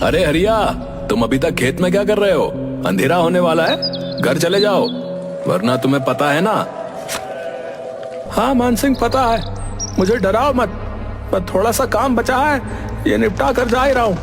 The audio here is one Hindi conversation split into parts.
अरे हरिया, तुम अभी तक खेत में क्या कर रहे हो? अंधेरा होने वाला है, घर चले जाओ, वरना तुम्हें पता है ना। हाँ मानसिंह, पता है, मुझे डराओ मत, पर थोड़ा सा काम बचा है, ये निपटा कर जा ही रहा हूं।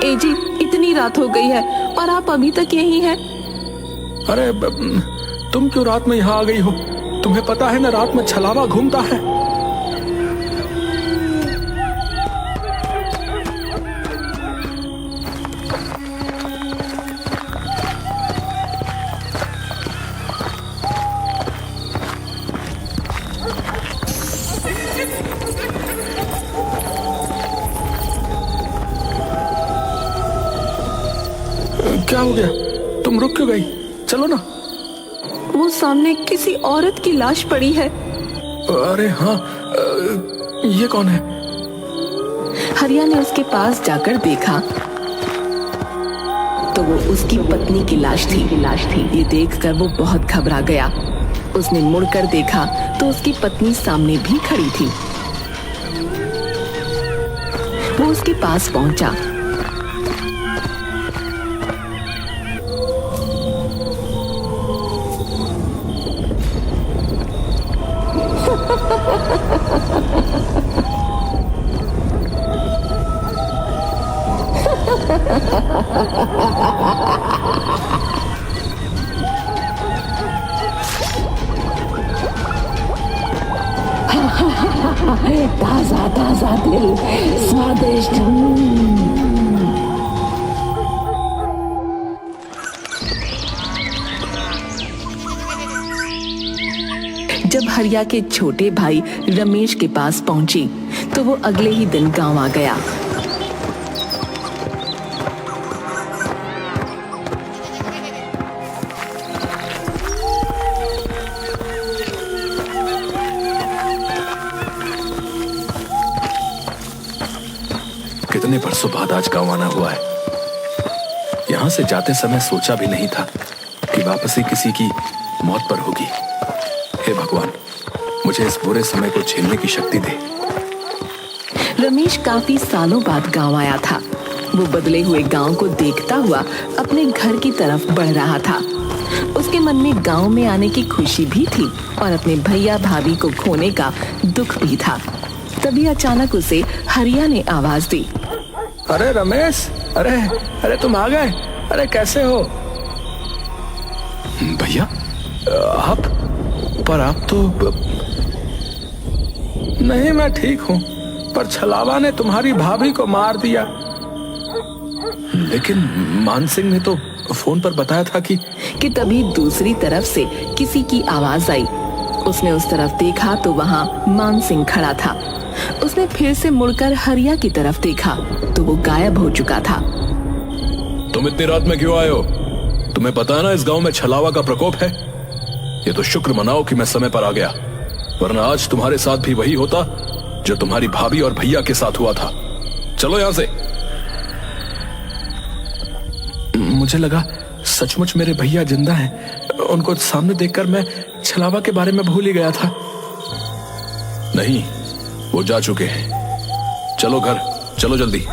एजी, इतनी रात हो गई है और आप अभी तक यहीं हैं। अरे तुम क्यों रात में यहाँ आ गई हो? तुम्हें पता है ना, रात में छलावा घूमता है। क्या हो गया? तुम रुक क्यों गई? चलो ना। वो सामने किसी औरत की लाश पड़ी है। अरे हाँ, ये कौन है? हरिया ने उसके पास जाकर देखा तो वो उसकी पत्नी की लाश थी। ये देखकर वो बहुत घबरा गया। उसने मुड़कर देखा तो उसकी पत्नी सामने भी खड़ी थी। वो उसके पास पहुंचा। ताजा ताजा दिल, स्वादिष्ट। जब हरिया के छोटे भाई रमेश के पास पहुंची तो वो अगले ही दिन गांव आ गया। कितने बरसों बाद आज गांव आना हुआ है। यहां से जाते समय सोचा भी नहीं था कि वापसी किसी की मौत पर होगी। हे भगवान, मुझे इस बुरे समय को झेलने की शक्ति दे। रमेश काफी सालों बाद गांव आया था। वो बदले हुए गांव को देखता हुआ अपने घर की तरफ बढ़ रहा था। उसके मन में गांव में आने की खुशी भी थी और अपने भैया भाभी को खोने का दुख भी था। तभी अचानक उसे हरिया ने आवाज दी। अरे रमेश, अरे तुम आ गए। अरे कैसे हो? भैया आप? पर आप तो नहीं, मैं ठीक हूँ, पर छलावा ने तुम्हारी भाभी को मार दिया। लेकिन मानसिंह ने तो फोन पर बताया था कि तभी दूसरी तरफ से किसी की आवाज आई। उसने उस तरफ देखा तो वहाँ मानसिंह खड़ा था। उसने फिर से मुड़कर हरिया की तरफ देखा तो वो गायब हो चुका था। तुम इतनी रात में क्यों आए हो? तुम्हें पता है ना इस गांव में छलावा का प्रकोप है। ये तो शुक्र मनाओ कि मैं समय पर आ गया, वरना आज तुम्हारे साथ भी वही होता जो तुम्हारी भाभी और भैया के साथ हुआ था। चलो यहां से। मुझे लगा सचमुच मेरे भैया जिंदा हैं। उनको सामने देखकर मैं छलावा के बारे में भूल ही गया था। नहीं, वो जा चुके हैं। चलो घर, चलो जल्दी।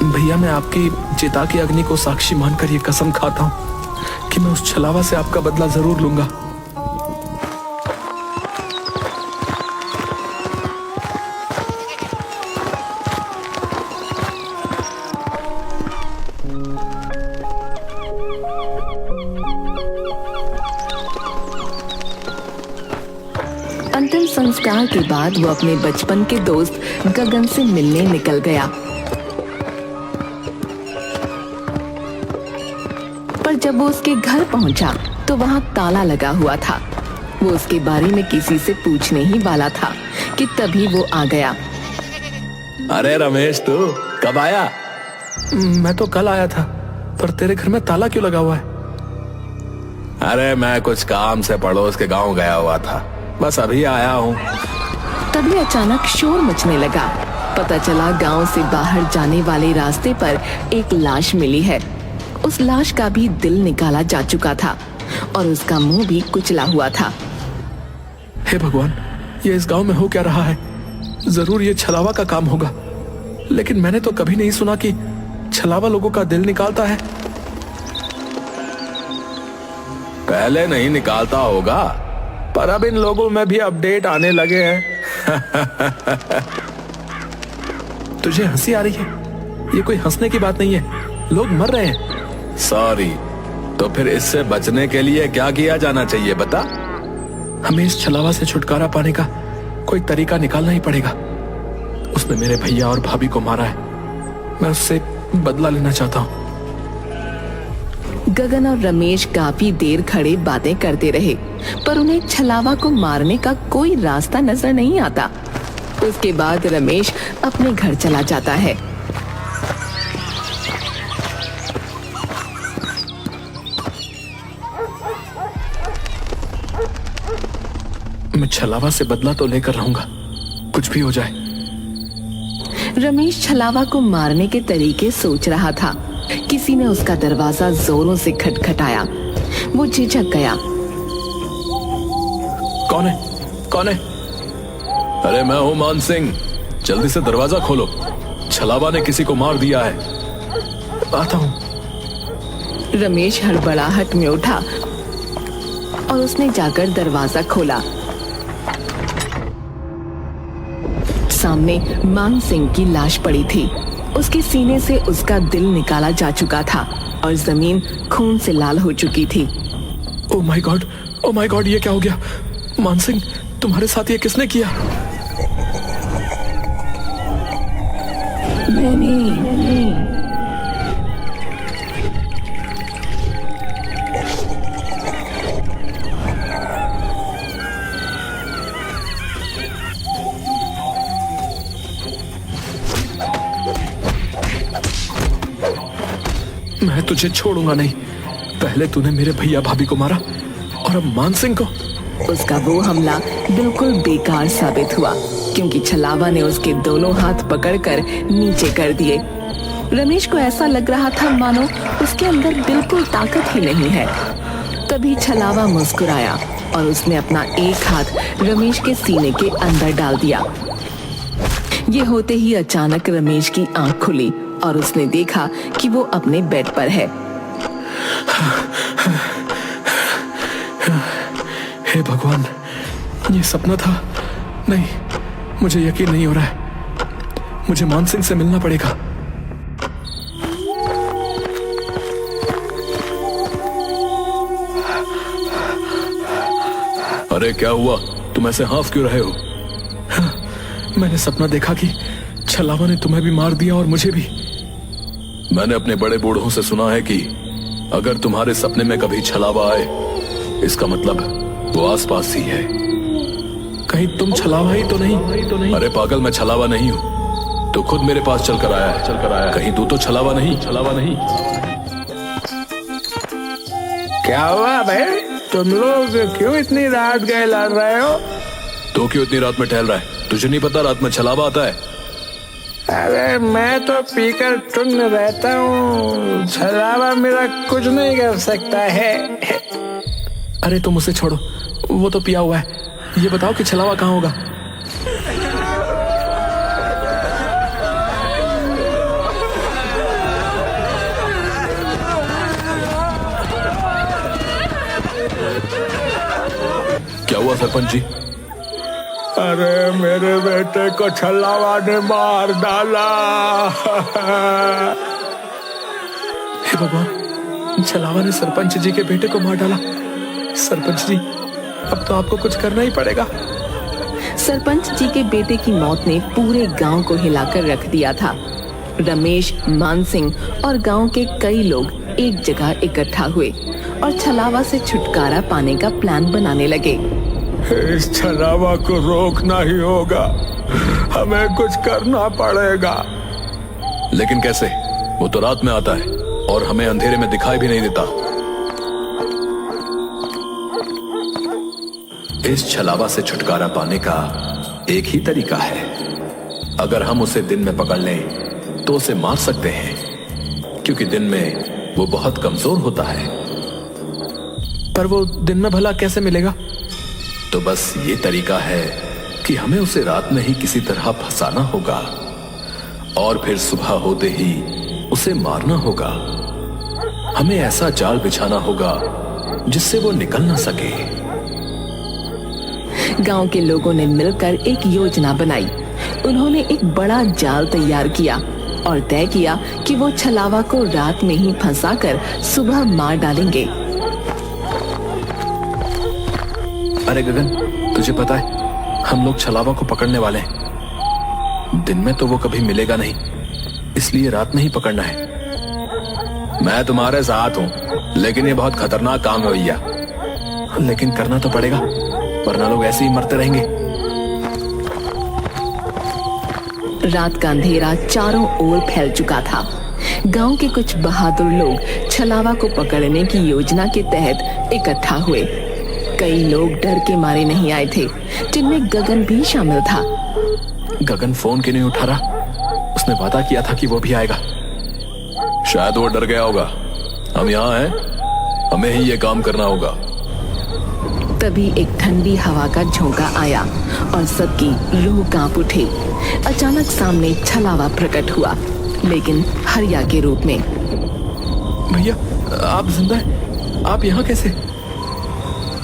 भैया, मैं आपकी चिता की अग्नि को साक्षी मानकर ये कसम खाता हूं कि मैं उस छलावा से आपका बदला जरूर लूंगा। अंतिम संस्कार के बाद वो अपने बचपन के दोस्त गगन से मिलने निकल गया। पर जब वो उसके घर पहुंचा तो वहां ताला लगा हुआ था। वो उसके बारे में किसी से पूछने ही वाला था कि तभी वो आ गया। अरे रमेश, तू कब आया? मैं तो कल आया था, पर तेरे घर में ताला क्यों लगा हुआ है? अरे मैं कुछ काम से पड़ोस के गांव गया हुआ था, बस अभी आया हूँ। तभी अचानक शोर मचने लगा। पता चला गांव से बाहर जाने वाले रास्ते पर एक लाश मिली है। उस लाश का भी दिल निकाला जा चुका था और उसका मुंह भी कुचला हुआ था। हे भगवान, ये इस गांव में हो क्या रहा है? जरूर ये छलावा का काम होगा, लेकिन मैंने तो कभी नहीं सुना कि छलावा लोगों का दिल निकालता है। पहले नहीं निकालता होगा, पर अब इन लोगों में भी अपडेट आने लगे हैं। तुझे हंसी आ रही है? ये कोई हंसने की बात नहीं है, लोग मर रहे हैं। सॉरी, तो फिर इससे बचने के लिए क्या किया जाना चाहिए बता? हमें इस छलावा से छुटकारा पाने का कोई तरीका निकालना ही पड़ेगा। उसने मेरे भैया और भाभी को मारा है, मैं उससे बदला लेना चाहता हूँ। गगन और रमेश काफी देर खड़े बातें करते रहे, पर उन्हें छलावा को मारने का कोई रास्ता नजर नहीं आता। उसके बाद रमेश अपने घर चला जाता है। मैं छलावा से बदला तो लेकर रहूंगा, कुछ भी हो जाए। रमेश छलावा को मारने के तरीके सोच रहा था। किसी ने उसका दरवाजा जोरों से खटखटाया। वो झिझक गया। कौन है? कौन है? अरे मैं हूं मान सिंह, जल्दी से दरवाजा खोलो, छलावा ने किसी को मार दिया है। आता हूं। रमेश हड़बड़ाहट में उठा और उसने जाकर दरवाजा खोला। सामने मान सिंह की लाश पड़ी थी। उसके सीने से उसका दिल निकाला जा चुका था और जमीन खून से लाल हो चुकी थी। ओ माय गॉड, ये क्या हो गया? मान सिंह, तुम्हारे साथ ये किसने किया? नहीं। मैं तुझे छोड़ूंगा नहीं। पहले तूने मेरे भैया भाभी को मारा और अब मान सिंह को। उसका वो हमला बिल्कुल बेकार साबित हुआ, क्योंकि छलावा ने उसके दोनों हाथ पकड़कर नीचे कर दिए। रमेश को ऐसा लग रहा था मानो उसके अंदर बिल्कुल ताकत ही नहीं है। तभी छलावा मुस्कुराया और उसने अपना एक हाथ रमेश के सीने के अंदर डाल दिया। ये होते ही अचानक रमेश की आंख खुली और उसने देखा कि वो अपने बेड पर है। हे भगवान, ये सपना था? नहीं, मुझे यकीन नहीं हो रहा है। मुझे मान सिंह से मिलना पड़ेगा। अरे क्या हुआ? तुम ऐसे हाफ क्यों रहे हो? मैंने सपना देखा कि छलावा ने तुम्हें भी मार दिया और मुझे भी। मैंने अपने बड़े बूढ़ों से सुना है कि अगर तुम्हारे सपने में कभी छलावा आए, इसका मतलब वो आसपास ही है। कहीं तुम छलावा ही तो नहीं? अरे पागल, मैं छलावा नहीं हूँ। तो खुद मेरे पास चल कर आया। कहीं तू तो छलावा नहीं? क्या हुआ भाई? तुम लोग क्यों इतनी रात गए लड़ रहे हो? तो क्यों इतनी रात में टहल रहा है? तुझे नहीं पता रात में छलावा आता है? अरे मैं तो पीकर टुन्न रहता हूँ, छलावा मेरा कुछ नहीं कर सकता है। अरे तुम उसे छोड़ो, वो तो पिया हुआ है। ये बताओ कि छलावा कहाँ होगा? क्या हुआ सरपंच जी? अरे मेरे बेटे को छलावा ने मार डाला। हे भगवान, छलावा ने सरपंच जी के बेटे को मार डाला। सरपंच जी, अब तो आपको कुछ करना ही पड़ेगा। सरपंच जी के बेटे की मौत ने पूरे गांव को हिलाकर रख दिया था। रमेश, मान सिंह और गांव के कई लोग एक जगह इकट्ठा हुए और छलावा से छुटकारा पाने का प्लान बनाने लगे। इस छलावा को रोकना ही होगा, हमें कुछ करना पड़ेगा। लेकिन कैसे? वो तो रात में आता है और हमें अंधेरे में दिखाई भी नहीं देता। इस छलावा से छुटकारा पाने का एक ही तरीका है। अगर हम उसे दिन में पकड़ लें तो उसे मार सकते हैं, क्योंकि दिन में वो बहुत कमजोर होता है। पर वो दिन में भला कैसे मिलेगा? तो बस ये तरीका है कि हमें उसे रात में ही किसी तरह फंसाना होगा और फिर सुबह होते ही उसे मारना होगा। हमें ऐसा जाल बिछाना होगा जिससे वो निकल ना सके। गांव के लोगों ने मिलकर एक योजना बनाई। उन्होंने एक बड़ा जाल तैयार किया और तय किया कि वो छलावा को रात में ही फंसाकर सुबह मार डालेंगे। अरे गगन, तुझे पता है हम लोग छलावा को पकड़ने वाले हैं। दिन में तो वो कभी मिलेगा नहीं, इसलिए रात में ही पकड़ना है। मैं तुम्हारे साथ हूं, लेकिन ये बहुत खतरनाक काम है भैया। लेकिन करना तो पड़ेगा, वरना लोग ऐसे ही मरते रहेंगे। रात का अंधेरा चारों ओर फैल चुका था। गांव के कुछ बहादुर लोग छलावा को पकड़ने की योजना के तहत इकट्ठा हुए। कई लोग डर के मारे नहीं आए थे, जिनमें गगन भी शामिल था। गगन फोन क्यों नहीं उठा रहा? उसने वादा किया था कि वो भी आएगा। शायद वो डर गया होगा। हम यहाँ हैं, हमें ही ये काम करना होगा। तभी एक ठंडी हवा का झोंका आया और सबकी रूह कांप उठी। अचानक सामने छलावा प्रकट हुआ, लेकिन हरिया के रूप में। भैया, आप जिंदा हैं? आप यहाँ कैसे?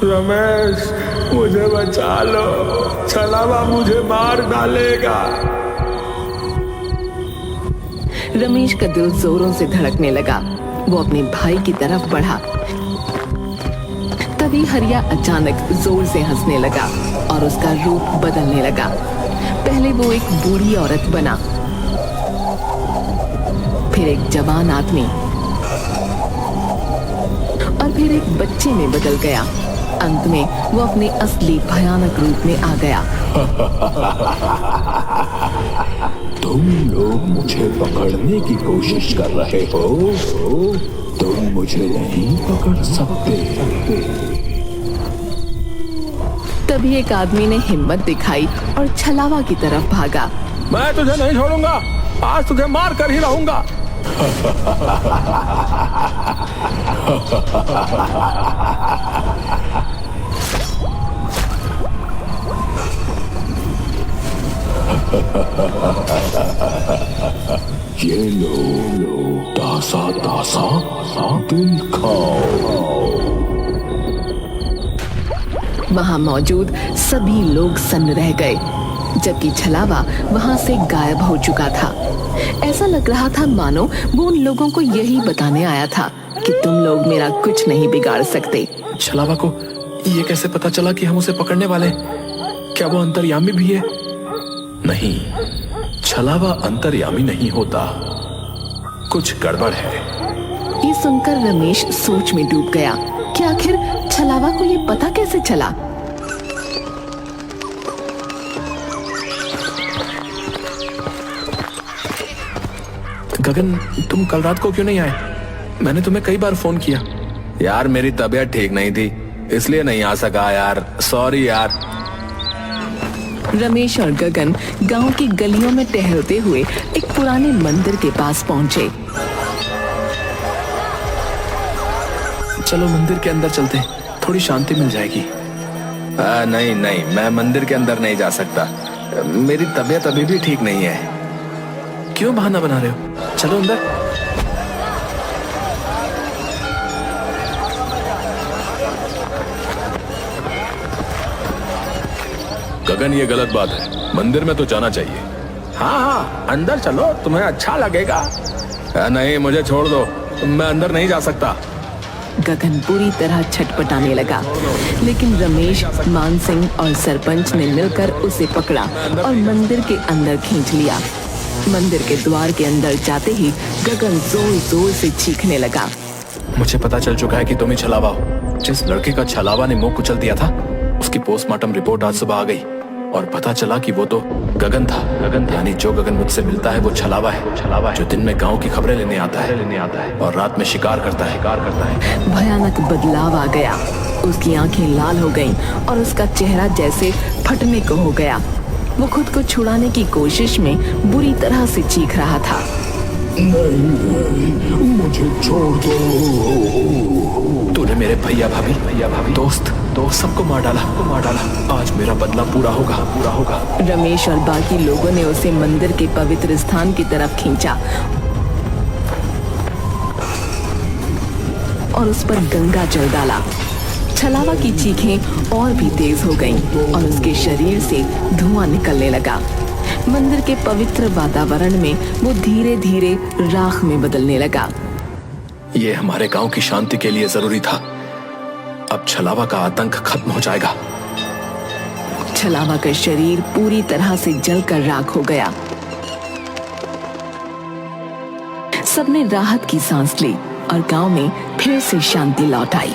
रमेश, मुझे बचा लो, छलावा मुझे मार डालेगा। रमेश का दिल जोरों से धड़कने लगा। वो अपने भाई की तरफ बढ़ा। तभी हरिया अचानक जोर से हंसने लगा और उसका रूप बदलने लगा। पहले वो एक बूढ़ी औरत बना, फिर एक जवान आदमी और फिर एक बच्चे में बदल गया। अंत में वो अपने असली भयानक रूप में आ गया। तुम लोग मुझे पकड़ने की कोशिश कर रहे हो, तुम मुझे नहीं पकड़ सकते। तभी एक आदमी ने हिम्मत दिखाई और छलावा की तरफ भागा। मैं तुझे नहीं छोड़ूंगा, आज तुझे मार कर ही रहूंगा। ये लो तासा तासा दिल खाओ। वहां मौजूद सभी लोग सन्न रह गए, जबकि छलावा वहां से गायब हो चुका था। ऐसा लग रहा था मानो वो उन लोगों को यही बताने आया था कि तुम लोग मेरा कुछ नहीं बिगाड़ सकते। छलावा को ये कैसे पता चला कि हम उसे पकड़ने वाले हैं? क्या वो अंतर्यामी भी है? नहीं, छलावा अंतर्यामी नहीं होता, कुछ गड़बड़ है। ये सुनकर रमेश सोच में डूब गया कि आखिर छलावा को ये पता कैसे चला। गगन, तुम कल रात को क्यों नहीं आए? मैंने तुम्हें कई बार फोन किया। यार मेरी तबीयत ठीक नहीं थी, इसलिए नहीं आ सका यार, सॉरी यार। रमेश और गगन गांव की गलियों में टहलते हुए एक पुराने मंदिर के पास पहुंचे। चलो मंदिर के अंदर चलते हैं, थोड़ी शांति मिल जाएगी। नहीं नहीं, मैं मंदिर के अंदर नहीं जा सकता, मेरी तबीयत अभी भी ठीक नहीं है। क्यों बहाना बना रहे हो? चलो अंदर। गगन, ये गलत बात है, मंदिर में तो जाना चाहिए। हाँ हाँ, अंदर चलो, तुम्हें अच्छा लगेगा। नहीं, मुझे छोड़ दो, मैं अंदर नहीं जा सकता। गगन बुरी तरह छटपटाने लगा, लेकिन रमेश, मानसिंह और सरपंच ने मिलकर उसे पकड़ा और मंदिर के अंदर खींच लिया। मंदिर के द्वार के अंदर जाते ही गगन जोर जोर से चीखने लगा। मुझे पता चल चुका है कि तुम ही छलावा हो। जिस लड़के का छलावा ने मुंह कुचल दिया था, उसकी पोस्टमार्टम रिपोर्ट आज सुबह आ गई और पता चला कि वो तो गगन था। यानी जो गगन मुझसे मिलता है वो छलावा है, जो दिन में गांव की खबरें लेने आता है और रात में शिकार करता है। भयानक बदलाव आ गया। उसकी आंखें लाल हो गईं और उसका चेहरा जैसे फटने को हो गया। वो खुद को छुड़ाने की कोशिश में बुरी तरह से चीख रहा था। नहीं, मुझे छोड़ दो। तूने मेरे भैया भाभी दोस्त सबको मार डाला। आज मेरा बदला पूरा होगा। रमेश और बाकी लोगों ने उसे मंदिर के पवित्र स्थान की तरफ खींचा और उस पर गंगा जल डाला। छलावा की चीखें और भी तेज हो गईं और उसके शरीर से धुआं निकलने लगा। मंदिर के पवित्र वातावरण में वो धीरे धीरे राख में बदलने लगा। ये हमारे गांव की शांति के लिए जरूरी था। अब छलावा का आतंक खत्म हो जाएगा। छलावा का शरीर पूरी तरह से जलकर राख हो गया। सबने राहत की सांस ली और गांव में फिर से शांति लौट आई।